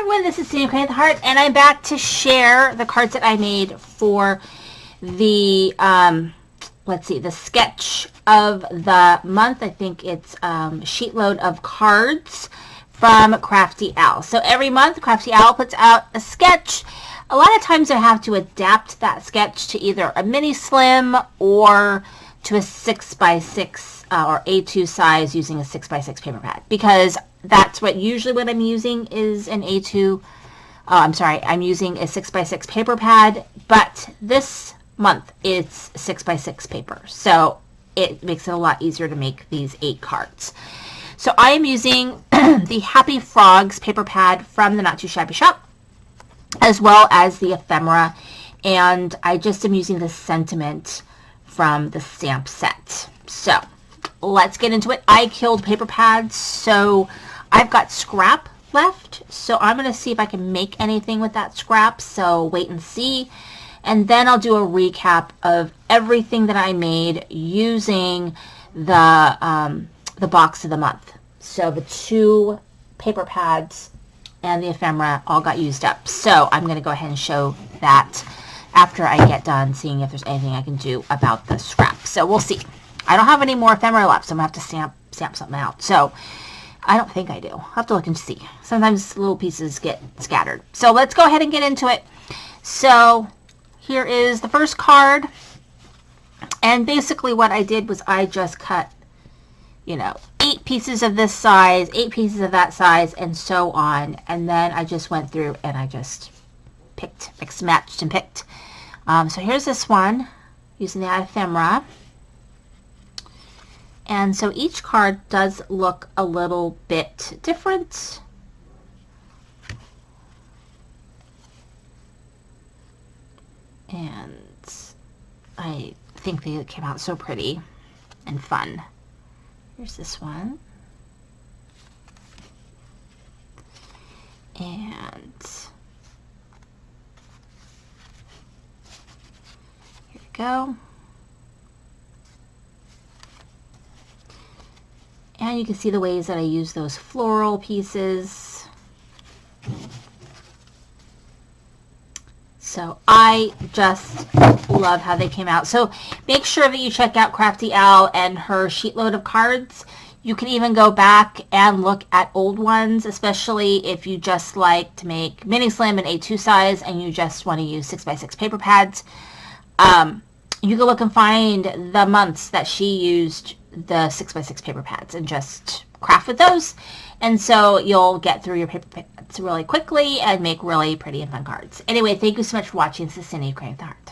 everyone, this is Cindy with the Heart, and I'm back to share the cards that I made for the, let's see, the sketch of the month. I think it's Sheetload of cards from Crafty Owl. So every month, Crafty Owl puts out a sketch. A lot of times I have to adapt that sketch to either a mini slim or to a 6x6 or A2 size using a 6x6 paper pad, because that's what I'm using is an A2. I'm using a 6x6 paper pad, but this month it's 6x6 paper, so it makes it a lot easier to make these 8 cards. So I am using the Happy Frogs paper pad from the Not Too Shabby shop, as well as the ephemera, and I just am using the sentiment from the stamp set. So let's get into it. I killed paper pads, so I've got scrap left, so I'm going to see if I can make anything with that scrap, so wait and see. And then I'll do a recap of everything that I made using the box of the month. So the 2 paper pads and the ephemera all got used up. So I'm going to go ahead and show that after I get done seeing if there's anything I can do about the scrap. So we'll see. I don't have any more ephemera left, so I'm going to have to stamp something out. So I don't think I do. I'll have to look and see. Sometimes little pieces get scattered. So let's go ahead and get into it. So here is the first card. And basically what I did was I just cut, 8 pieces of this size, 8 pieces of that size, and so on. And then I just went through and I just picked, mixed, matched, and picked. So here's this one using the ephemera. And so each card does look a little bit different. And I think they came out so pretty and fun. Here's this one. And here we go. And you can see the ways that I use those floral pieces. So I just love how they came out. So make sure that you check out Crafty Owl and her Sheetload of cards. You can even go back and look at old ones, especially if you just like to make mini slim and A2 size and you just want to use 6x6 paper pads. You can look and find the months that she used the 6x6 paper pads and just craft with those. And so you'll get through your paper pads really quickly and make really pretty and fun cards. Anyway, thank you so much for watching. This is Cindy with the Heart.